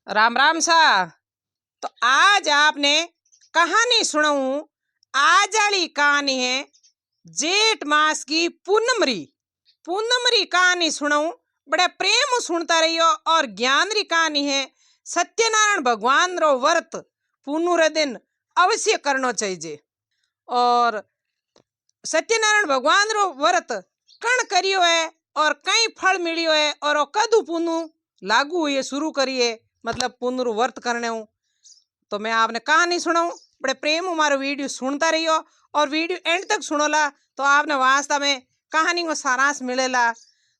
राम राम सा। तो आज आपने कहानी सुनाऊं। आज वाली कहानी है जेठ मास की पूनमरी। पूनमरी कहानी सुनाऊं, बड़े प्रेम सुनता रहियो। और ज्ञान री कहानी है सत्यनारायण भगवान रो व्रत पूनू रे दिन अवश्य करनो चाहिए। और सत्यनारायण भगवान रो व्रत कण करियो है और कई फल मिलियो है और वो कदू पूनू लागू हुई शुरू करिए, मतलब पुनरु व्रत करने हूँ। तो मैं आपने कहानी सुनाऊं, बड़े प्रेम हमारा वीडियो सुनता रहियो और वीडियो एंड तक सुनोला तो आपने वास्ता में कहानी को सारांश मिलेला।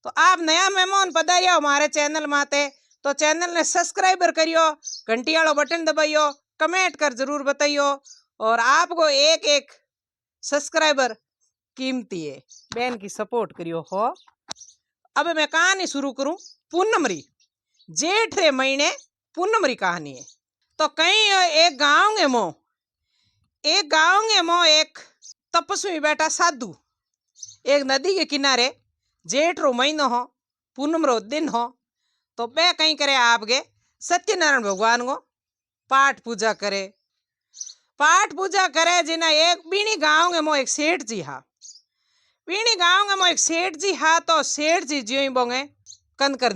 तो आप नया मेहमान पधारिया हमारे चैनल माते तो चैनल ने सब्सक्राइबर करियो, घंटी वाला बटन दबाइयो, कमेंट कर जरूर बताइयो। और आपको एक एक सब्सक्राइबर कीमती है, बहन की सपोर्ट करियो हो। अब मैं कहानी शुरू करूं। पूनमरी, जेठ रे महीने पूनमरी कहानी है। तो कहीं एक गांव में एक तपस्वी बैठा साधु एक नदी के किनारे, जेठ रो महीनो हो, पूनम रो दिन हो। तो बे कहीं करे आपके सत्यनारायण भगवान को पाठ पूजा करे जिना एक बीनी गांव में मो एक सेठ जी हा। बीनी गांव में मो एक सेठ जी हा। तो सेठ जी ज्यों ही बोंगे कनकर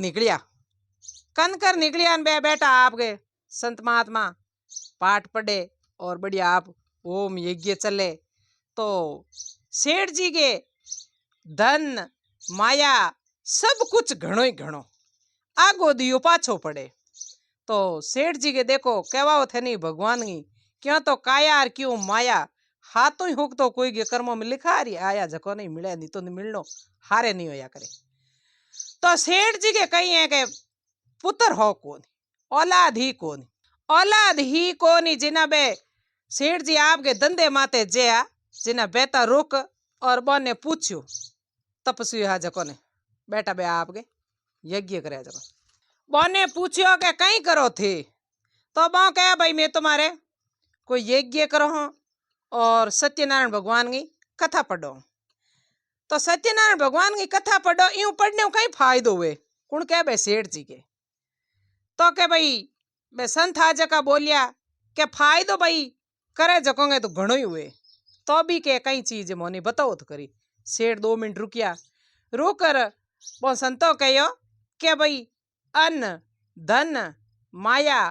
निकलिया बे बेटा आपके संत महात्मा पाठ पढ़े और बढ़िया आप ओम यज्ञ चले। तो सेठ जी के धन माया सब कुछ घणो ही घणो आगो दियो पाछो पड़े। तो सेठ जी के देखो कहवा थे नहीं भगवान की क्यों तो कायार क्यों माया हाथों ही हुक तो कोई के कर्मों में लिखा रही आया जको नहीं मिले नहीं तो नहीं मिलनो हारे नहीं होया करे। तो सेठ जी के कही है कि पुत्र हो कौन, औलाद ही कोनी जिना बे सेठ जी आपके धंधे माते जया जिना बेटा रुक और बोने पूछ्यो तपस्वी हा जको ने बेटा बे आपके यज्ञ करे जको बोने पूछ्यो के कहीं करो थे। तो बो कहे भाई मैं तुम्हारे कोई यज्ञ करो हूं और सत्यनारायण भगवान की कथा पढ़ो। तो सत्यनारायण भगवान की कथा पढ़ो, यूं पढ़ने कहीं फायदो हुए कौन कहे भाई सेठ जी के। तो के भाई बे संत आज का बोलिया के फायदो भाई करे जकोगे तो घणो ही हुए। तो भी के कई चीज मोनी बताओ तो करी। सेठ 2 मिनट रुक कर वो संतो कहो के भाई अन्न धन माया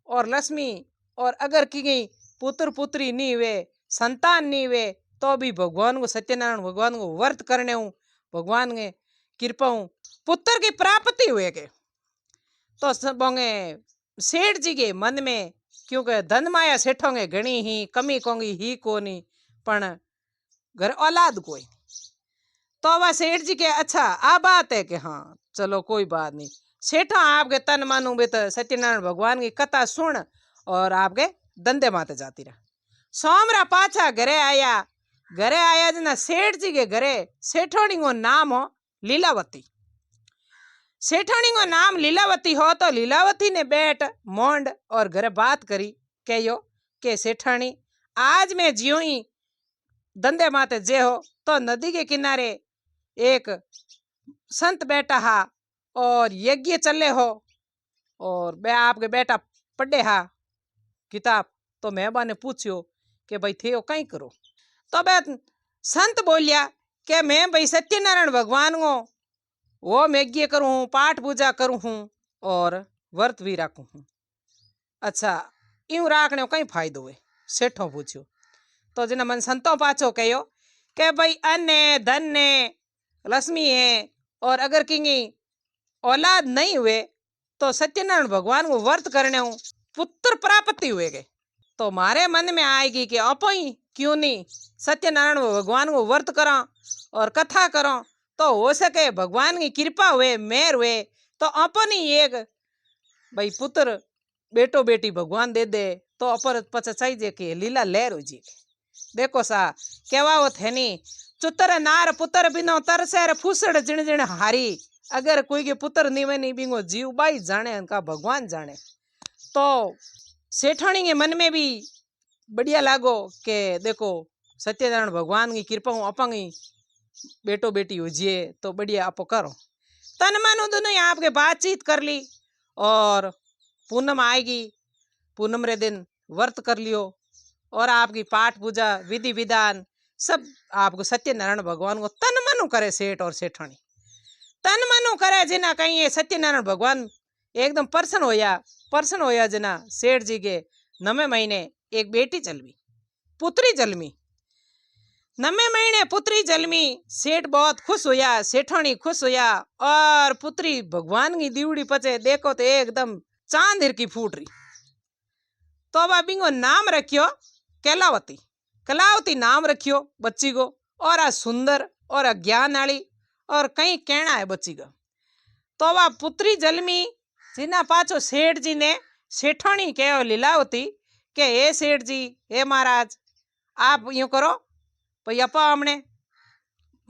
और लक्ष्मी और अगर की गई पुत्र पुत्री नहीं हुए संतान नहीं हुए तो भी भगवान को सत्यनारायण भगवान को व्रत करने हूँ, भगवान के कृपा हूँ पुत्र की प्राप्ति हुए के। तो बोंगे सेठ जी के मन में क्योंकि धन माया सेठोंगे घणी ही कमी कोंगी ही कोनी पण घर औलाद कोई। तो वह सेठ जी के अच्छा आ बात है कि हाँ चलो कोई बात नहीं सेठा आपके तन मानू बे तो सत्यनारायण भगवान की कथा सुन और आपके धंधे माते जाती रहा। सोमरा पाछा घरे आया जना सेठ जी के घरे सेठोनी को नाम हो लीलावती। सेठानी को नाम लीलावती हो। तो लीलावती ने बैठ मोंड और घरे बात करी कहो के सेठानी आज मैं ज्यों ही धंधे माते जे हो तो नदी के किनारे एक संत बैठा हा और यज्ञ चले हो और मैं आपके बेटा पढ़े हा किताब। तो मैं ने पूछ्यो कि भाई थे कहीं करो। तो बे संत बोलिया कि मैं भाई सत्यनारायण भगवान को वो यज्ञ करूँ हूँ, पाठ पूजा करूँ हूँ और व्रत भी रखूँ हूँ। अच्छा यूं राखने कहीं फायदो हुए सेठो पूछ्यो। तो जिन्हें मन संतो पाछो कहो कि भाई अन्न धन ने लक्ष्मी है और अगर किंगी औलाद नहीं हुए तो सत्यनारायण भगवान को व्रत करने हूँ पुत्र प्राप्ति हुए गए। तो मारे मन में आएगी कि अपई क्यों नहीं सत्यनारायण भगवान को व्रत करो और कथा करो तो हो सके भगवान की कृपा हुए मेहर हुए तो अपन ही एक भाई पुत्र बेटो बेटी भगवान दे दे तो अपर पचा चाहिए कि लीला लहर हो जी। देखो सा केवा थे नी चुतर नार पुत्र बिनो तरसेर फूसड़ जिण जिण हारी। अगर कोई के पुत्र नहीं नहीं बिंगो जीव बाई जाने उनका भगवान जाने। तो सेठानी के मन में भी बढ़िया लागो के देखो सत्यनारायण भगवान की कृपा हूँ अपंगी बेटो बेटी हो जिए तो बढ़िया आप करो। तन मन दोनों आपके बातचीत कर ली और पूनम आएगी, पूनम रे दिन व्रत कर लियो और आपकी पाठ पूजा विधि विधान सब आपको सत्यनारायण भगवान को तन मनु करे। सेठ और सेठानी तन मनु करे जिना कहीं ये सत्यनारायण भगवान एकदम प्रसन्न होया जिना सेठ जी के 9वें महीने एक बेटी जन्मी, पुत्री जन्मी। 9वें महीने पुत्री जन्मी। सेठ बहुत खुश होया, सेठानी खुश होया और पुत्री भगवान की दीवड़ी पचे देखो तो एकदम चांद हिर की फूट रही। तो अब बिंगो नाम रखियो कैलावती। कलावती नाम रखियो बच्ची को। और आ सुंदर और अज्ञान वाली और कहीं कहना है बच्ची का। तो वह पुत्री जन्मी जिना पाछो सेठ जी ने सेठानी कहो लीलावती के हे सेठ जी, हे महाराज, आप यूं करो भाई अपा हमने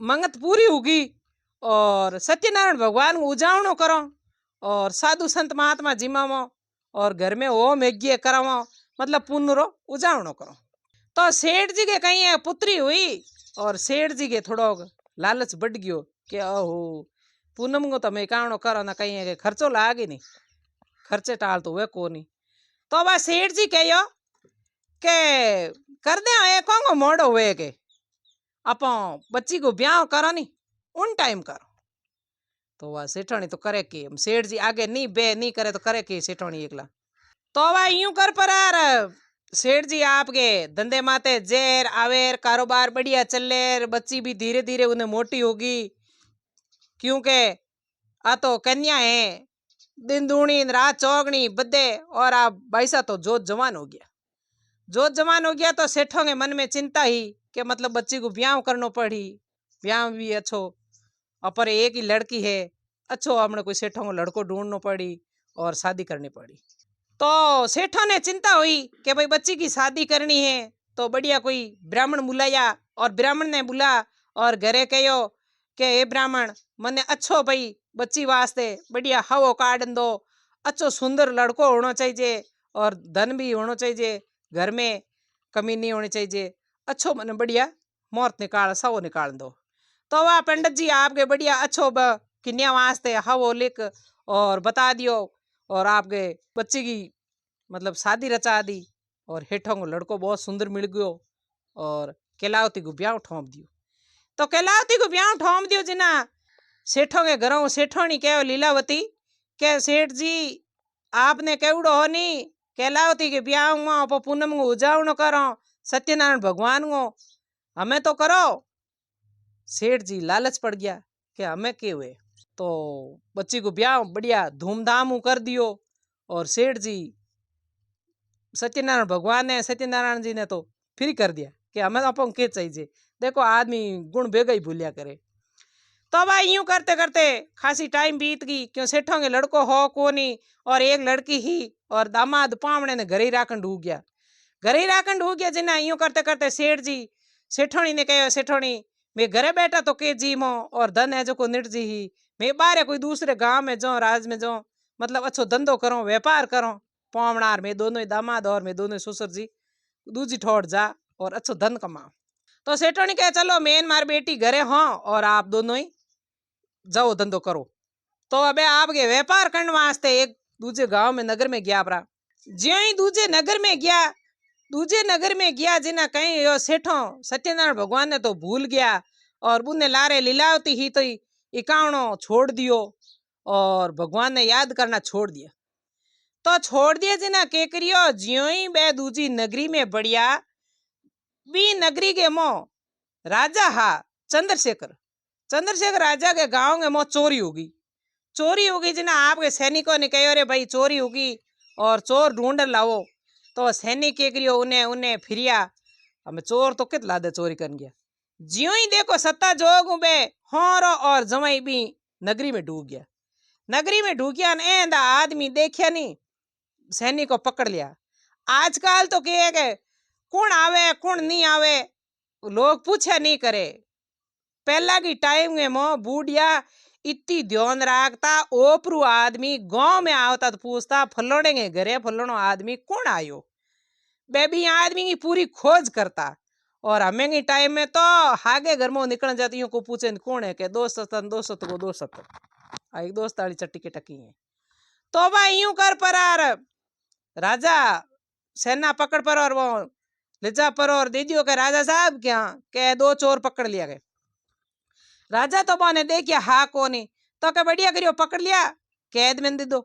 मंगत पूरी होगी और सत्यनारायण भगवान को उजावणो करो और साधु संत महात्मा जिमावो और घर में ओम यज्ञ करावो, मतलब पुनरो उजावणो करो। तो सेठ जी के कहीं पुत्री हुई और सेठ जी के थोड़ो लालच बढ़ गयो कि ओहो पूनम को तो मैं कावणो करो ना, कहीं के खर्चो लागे नहीं, खर्चे टाल तो वे को नहीं। तो वह सेठ जी कहो के कर दे को मोड़ो हुए के आप बच्ची को ब्याह करो नहीं उन टाइम करो। तो वह सेठानी तो करे कि सेठ जी आगे नहीं बे नहीं करे तो करे कि सेठानी एकला। तो वह यूं कर पर यार सेठ जी आपके धंधे माते जेर आवेर कारोबार बढ़िया चले, बच्ची भी धीरे धीरे उन्हें मोटी होगी क्योंकि आ तो कन्या है, दिन दूनी रात चौगनी बदे। और आप भाईसा तो जोत जवान हो गया। जोत जवान हो गया तो सेठों के मन में चिंता ही कि मतलब बच्ची को ब्याह करना पड़ी, ब्याह भी अच्छो अपर एक ही लड़की है, अच्छो हमने कोई सेठों को लड़को ढूंढना पड़ी और शादी करनी पड़ी। तो सेठों ने चिंता हुई कि भाई बच्ची की शादी करनी है तो बढ़िया कोई ब्राह्मण बुलाया और ब्राह्मण ने बुला और घरे कहो कि हे ब्राह्मण मने अच्छो भाई बच्ची वास्ते बढ़िया हवो काढ़न दो, अच्छो सुंदर लड़को होना चाहिए और धन भी होना चाहिए, घर में कमी नहीं होनी चाहिए, अच्छो मने बढ़िया मुहूर्त निकाल सवो निकाल दो। तो वह पंडित जी आपके बढ़िया अच्छो कन्या वास्ते हवो लिख और बता दियो और आपके बच्ची की मतलब शादी रचा दी और हेठों को लड़को बहुत सुंदर मिल गयो और कैलावती को ब्याह ठोंप दियो। तो कैलावती को ब्याह ठोंप दियो जिना सेठों के घरों सेठोनी कहो लीलावती के सेठ जी आपने केवड़ो हो नहीं कैलावती के ब्याह में पूनम को उजावणो करो सत्यनारायण भगवान को हमें तो करो। सेठ जी लालच पड़ गया कि हमें के हुए। तो बच्ची को ब्याह बढ़िया धूमधाम कर दियो और सेठ जी सत्यनारायण भगवान ने सत्यनारायण जी ने तो फिर कर दिया कि हमें अपन के चाहिए। देखो आदमी गुण बेगा ही भूलिया करे। तो भाई यूं करते करते खासी टाइम बीत गई क्यों सेठों के लड़को हो को नहीं और एक लड़की ही और दामाद पावने ने घर ही राखन ढूक गया। घर ही राखन ढूक गया जिना यूं करते करते सेठ जी सेठोनी ने कहो सेठोनी मैं घरे बैठा तो के जी मो और धन है जो को निट जी ही मैं बाहर कोई दूसरे गांव में जाऊं राज में जाऊं मतलब अच्छो धंधो करो व्यापार करो पावनार में दोनों ही दामाद और मैं दोनों ससुर जी दूजी ठोड़ जा और अच्छो धन कमाओ। तो सेठोनी कहे चलो मैं मार बेटी घरे हाँ और आप दोनों ही जाओ धंधो करो। तो अबे आपके व्यापार करने वास्ते एक दूजे गांव में नगर में गया अपना। ज्यों ही दूजे नगर में गया जिना कहीं यो सेठों सत्यनारायण भगवान ने तो भूल गया और बुने लारे लीलावती ही तो इकावणो छोड़ दियो और भगवान ने याद करना छोड़ दिया। तो छोड़ दिया जिना के करियो ज्यों ही बे दूजी नगरी में बढ़िया बी नगरी के मो राजा हा चंद्रशेखर राजा के गांव में मो चोरी होगी जिना आपके सैनिकों ने कहो रे भाई चोरी होगी और चोर ढूंढ लाओ। तो सैनिक के करियो उन्हें फिरिया हमें चोर तो कित लादे चोरी कर गया। ज्यों ही देखो सत्ता जोग बे होरो और जमाई भी नगरी में ढूक गया ने एंदा आदमी देखिया नहीं सैनिक को पकड़ लिया। आजकल तो के कौन आवे कौन नहीं आवे लोग पूछा नहीं करे। पहला की टाइम में मो बूढ़िया इतनी ध्यान रखता ओपरू आदमी गांव में आवता तो पूछता फलोड़े के घरे फलोड़ो आदमी कौन आयो बेबी आदमी की पूरी खोज करता। और हमें की टाइम में तो हागे घर में निकल जाती को पूछे कौन है के दोस्त एक दोस्त वाली चट्टी के टकी है। तो भाई यूं कर पर राजा सेना पकड़ पर और वो लिजा पर और दे दियो के राजा साहब क्या के 2 चोर पकड़ लिया गए। राजा तो बोने देखिया हा कोनी तो के बढ़िया करियो पकड़ लिया कैद में दे दो।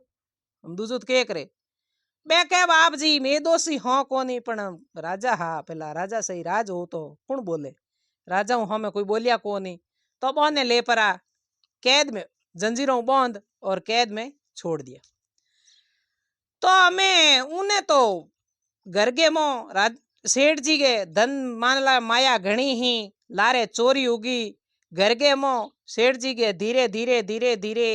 हम दूसरो के करे बे के बाप जी मैं दोषी हो कोनी पण राजा हा पेला राजा सही राज हो तो कौन बोले राजा हूं हमें कोई बोलिया कोनी तो बोने ले परा कैद में जंजीरों बंद और कैद में छोड़ दिया। तो हमें उन्हें तो घर के मो सेठ जी के धन मानला माया घणी ही लारे चोरी होगी घर के मो सेठ जी के धीरे धीरे धीरे धीरे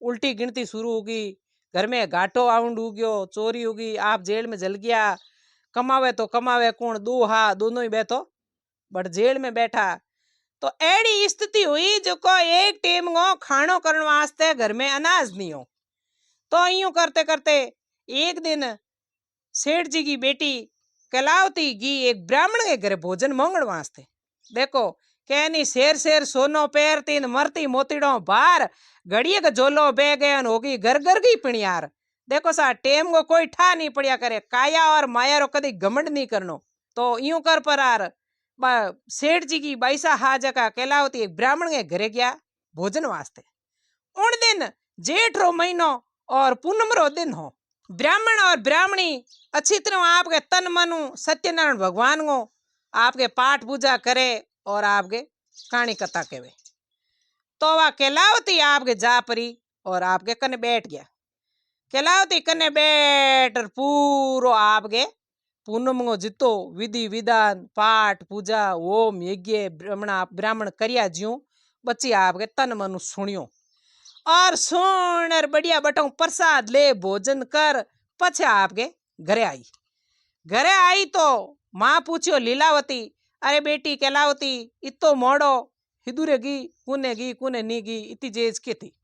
उल्टी गिनती शुरू होगी। घर में घाटो आउंड उग्यो चोरी होगी आप जेल में जल गया कमावे तो कमावे कौन दो हा दोनों ही बैठो बट जेल में बैठा। तो एड़ी स्थिति हुई जो को एक टेम को खानो करने वास्ते घर में अनाज नहीं हो। तो यूं करते करते एक दिन सेठ जी की बेटी कलावती गी एक ब्राह्मण के घरे भोजन मांगण वास्ते। देखो कहनी शेर शेर सोनो पैर तीन मरती मोतीड़ो बार घड़िए का झोलो बह गए होगी घर घर की पिणियार। देखो सा टेम को कोई ठा नहीं पड़िया करे काया और माया रो कदी घमंड नहीं करनो। तो यूं कर परार सेठ जी की बाईसा हा जगह कहलावती एक ब्राह्मण के घरे गया भोजन वास्ते। उन दिन जेठ रो महीनो और पूनम रो दिन हो। ब्राह्मण और ब्राह्मणी अच्छी तरह आपके तन मनु सत्यनारायण भगवान को आपके पाठ पूजा करे और आपके कहानी कथा कहवे। तो वह कहलावती आपके जा परी और आपके कने बैठ गया। कहलावती कने बैठ पूरो आपके पूनम को जितो विधि विधान पाठ पूजा ओम यज्ञ ब्राह्मण करिया ज्यों बच्ची आपके तन मनु सुनियो और सुन बढ़िया बटो प्रसाद ले भोजन कर पछे आपके घरे आई। घरे आई तो माँ पूछियो लीलावती अरे बेटी कहलावती इतो मोड़ो हिदुरे गी कुने नी गी इतनी जेज के थी।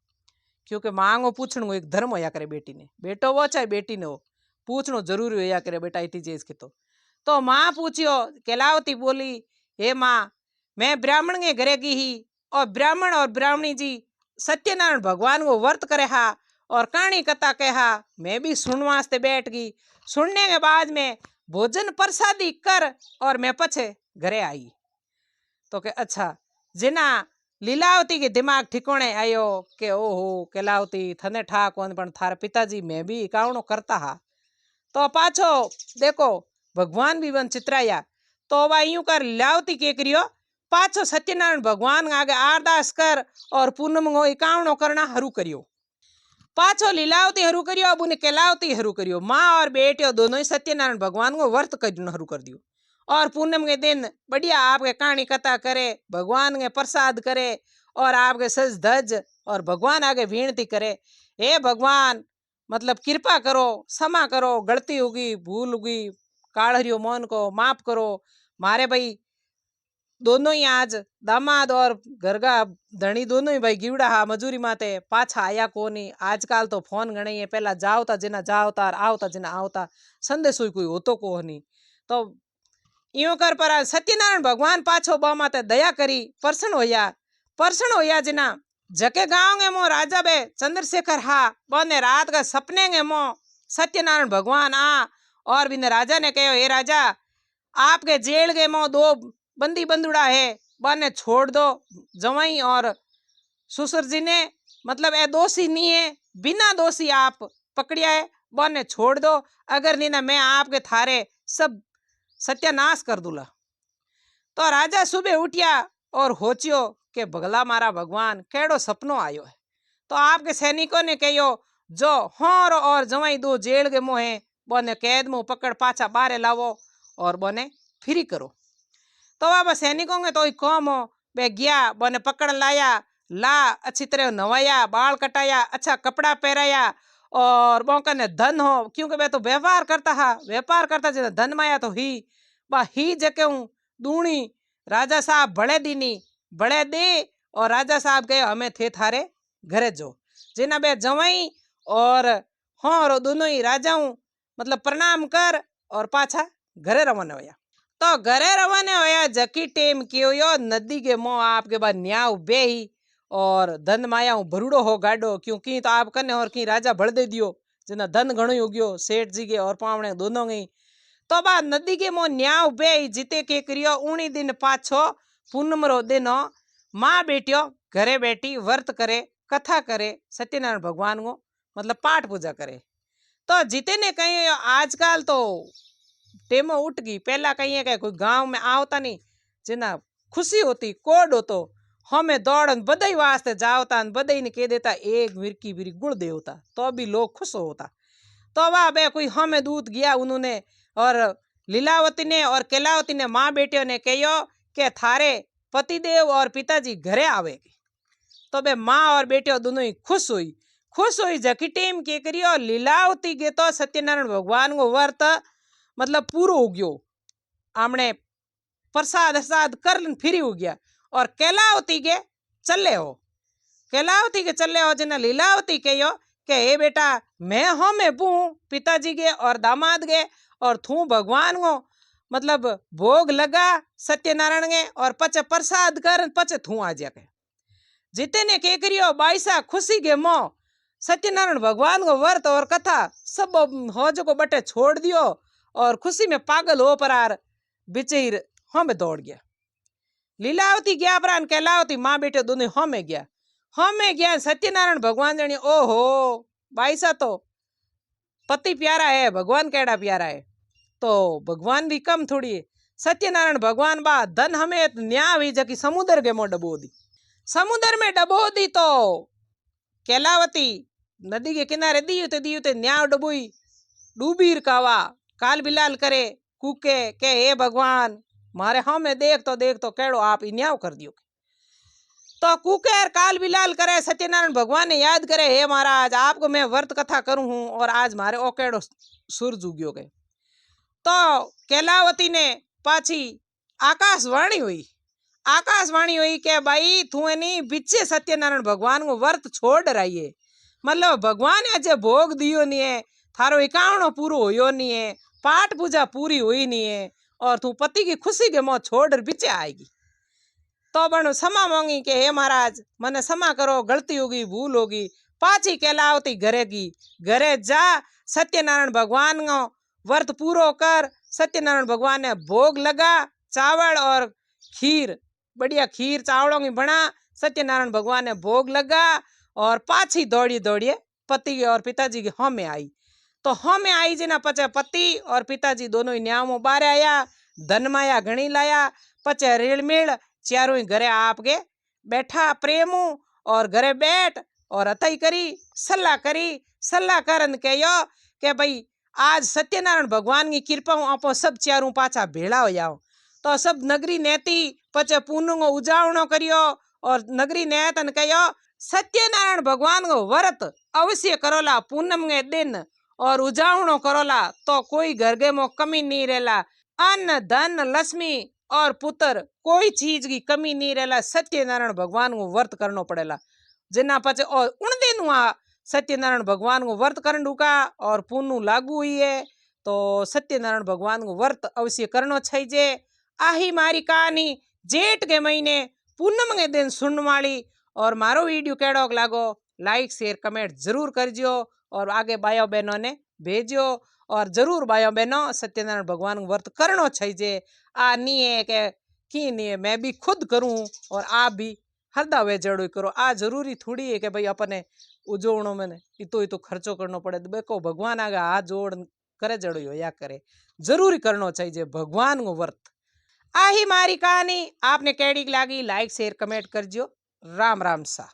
क्योंकि माँ को पूछण एक धर्म होया करे बेटी ने बेटो वो चाहे बेटी ने हो पूछनो जरूरी होया करे बेटा इतनी जेज के। तो माँ पूछियो कहलावती बोली हे माँ मैं ब्राह्मण के घरे की ही और ब्राह्मण और ब्राह्मणी जी सत्यनारायण भगवान को व्रत करे हा और कहानी कथा कहा मैं भी सुन वास्ते बैठ गई। सुनने के बाद में भोजन प्रसादी कर और मैं पछे घरे आई। तो के अच्छा जिना लीलावती के दिमाग ठिकोणे आयो के ओहो कहलावती थने ठा कोन पण थारे पिताजी मैं भी कावणो करता हा। तो पाछो देखो भगवान भी वन चित्राया। तो वह यूं कर लीलावती के करियो पाछो सत्यनारायण भगवान आगे अरदास कर और पूनम को इकावणो करना हरू करियो। पाछो लीलावती हरू करियो अब उन्हें कहलावती हरू करियो। माँ और बेटियो दोनों ही सत्यनारायण भगवान को व्रत कर हरू कर दियो। और पूनम के दिन बढ़िया आपके कहानी कथा करे भगवान के प्रसाद करे और आपके सज धज और भगवान आगे विनती करे हे भगवान मतलब कृपा करो क्षमा करो गलती होगी भूल होगी काढ़ियो मन को माफ करो मारे भाई दोनों ही आज दामाद और घर का धनी दोनों ही भाई गिवड़ा हा मजूरी माते पाछा आया कोनी। आजकल तो फोन गणे है पहला जावता जिना जावता आवता जिना आवता संदेश कोई होतो को नहीं। तो यूं कर पर सत्यनारायण भगवान पाछो बा माते दया करी परसण होया जिना जके गाँव गे मो राजा बे चंद्रशेखर हा बने रात का सपने गे मो सत्यनारायण भगवान आ और बिने राजा ने कहो हे राजा आपके जेल गे मो 2 बंदी बंदुड़ा है बने छोड़ दो जवाई और ससुर जी ने मतलब ए दोषी नहीं है बिना दोषी आप पकड़िया है बने छोड़ दो अगर नहीं ना मैं आपके थारे सब सत्यानाश कर दूला। तो राजा सुबह उठिया और होचियो के भगला मारा भगवान केड़ो सपनो आयो है। तो आपके सैनिकों ने कहो जो होर और जवाई 2 जेल के मुँह है बोने कैद मुँह पकड़ पाछा बारे लावो और बोने फ्री करो। तो वह सैनिकों के तो कौम हो वे गया बोने पकड़ लाया ला अच्छी तरह नवाया बाल कटाया अच्छा कपड़ा पहराया और मौका ने धन हो क्योंकि वे तो व्यापार करता जिन्हें धन माया तो ही जके दूणी राजा साहब बड़े दे और राजा साहब कहे हमें थे थारे घरे जो जिना बे जवाई और हाँ दोनों ही राजाओं मतलब प्रणाम कर और पाछा घरे रवाना होया। तो घरे रवाना होया जकी टेम क्यों यो नदी के मुँह आपके बाद न्याव बेही और धन माया भरूड़ो हो गाडो क्योंकि तो आप कने और की राजा भड़ दे दियो जिना धन घणो उग्यो सेठ जी के और पावणे दोनों गई। तो बा नदी के मो न्याव बे जीते के करियो उनी दिन पाछो पूनम रो दिन माँ बेटियो घरे बैठी व्रत करे, कथा करे, सत्यनारायण भगवान को मतलब पाठ पूजा करे। तो जीते ने कहीं आजकल तो टेमो उठ गई, पहला कहीं है कोई गांव में आवता नहीं, जिना खुशी होती कोड होतो हमें दौड़न बधाई वास्ते जावता बधाई ने कह देता एक विरकी विरी गुड़ देवता, तो भी लोग खुश होता। तो वाह बे कोई हमें दूध गया उन्होंने, और लीलावती ने और कैलावती ने माँ बेटियों ने कहो कि थारे पतिदेव और पिताजी घरे आवेगी। तो बे माँ और बेटियों दोनों ही खुश हुई जकी टेम के करियो लीलावती के तो सत्यनारायण भगवान को व्रत मतलब पूरो हो गयो, आमने प्रसाद असाद कर फिरी हो गया। और कैलावती के चले हो जिन्हें लीलावती कहो कि हे बेटा मैं हमें पू पिताजी के और दामाद के और थू भगवान को मतलब भोग लगा सत्यनारायण के और पचे प्रसाद कर पचे थू आ जा के जीते ने के करियो बाईसा खुशी के मो सत्यनारायण भगवान को व्रत और कथा सब हो जो को बटे छोड़ दियो और खुशी में पागल हो परार बिचीर हमें दौड़ गया। लीलावती गया प्राण कैलावती माँ बेटे दोनों हमें गया सत्यनारायण भगवान जानी ओहो बाईसा तो पति प्यारा है भगवान केड़ा प्यारा है, तो भगवान भी कम थोड़ी है। सत्यनारायण भगवान बा धन हमें न्या हुई जकी समुद्र के मो डबो दी तो कैलावती नदी के किनारे दियुते न्या डबोई डूबीर कावा काल बिलाल करे कूके के हे भगवान मारे हमें देख तो केड़ो आप न्याव कर दियो। तो कुकर काल बिलाल करे सत्यनारायण भगवान ने याद करे हे महाराज आपको मैं व्रत कथा करूं हूं और आज मारे ओकेड़ो सूरज उग्यो गए। तो कैलावती ने पाछी आकाशवाणी हुई के भाई तू एनी बिचे सत्यनारायण भगवान को व्रत छोड़ रही है, मतलब भगवान आज भोग दियो नहीं है, थारो इकावणो पूरो होयो नहीं है, पाठ पूजा पूरी हुई नहीं है और तू पति की खुशी के मोह छोड़ बिचे आएगी। तो बनो क्षमा मांगी के हे महाराज मने क्षमा करो गलती होगी भूल होगी। पाछी कैलावती घरे जा सत्यनारायण भगवान को व्रत पूरो कर सत्यनारायण भगवान ने भोग लगा चावल और खीर बढ़िया खीर चावलों की बना सत्यनारायण भगवान ने भोग लगा और पाछी दौड़िए पति और पिताजी के हमें आई। तो हमें आई जिना पचे पति और पिताजी दोनों ही न्यामों बारे आया धन माया घणी लाया पचे रेलमेल चारों ही घरे आपके बैठा प्रेमू और घरे बैठ और अतई करी सलाह करन कहो के भाई आज सत्यनारायण भगवान की कृपा आप सब चारों पाछा भेड़ा हो जाओ। तो सब नगरी नेती पचे पूनू को उजावणो करियो और नगरी नेतन कहो सत्यनारायण भगवान को व्रत अवश्य करोला पूनम के दिन और उजावणो करोला तो कोई घर के मो कमी नहीं रहेला, अन्न धन लक्ष्मी और पुत्र कोई चीज की कमी नहीं रहेला। सत्यनारायण भगवान को व्रत करनो पड़ेला जिना पचे और उन दिन सत्यनारायण भगवान को व्रत करन डूका और पुनू लागू हुई है तो सत्यनारायण भगवान को व्रत अवश्य करनो चाहिए। आही मारी कहानी जेठ के महीने पूनम के दिन सुनने वाली और मारो वीडियो केड़ो लागो लाइक शेयर कमेंट जरूर करजो और आगे भाइयों बहनों ने भेजो और जरूर भाइयों बहनों सत्यनारायण भगवान को व्रत करनो चाहिए। आ नहीं है कि नहीं है मैं भी खुद करूं और आप भी हरदा वे जड़ो करो। आ जरूरी थोड़ी है कि भाई अपने उजोणो में इतो खर्चो करनो पड़े तो बेको भगवान आगे हाथ जोड़ करे जड़ो या करे जरूरी करनो चाहिए भगवान को व्रत। आ ही मारी कहानी आपने कैडी लागी लाइक शेयर कमेंट करजो। राम राम सा।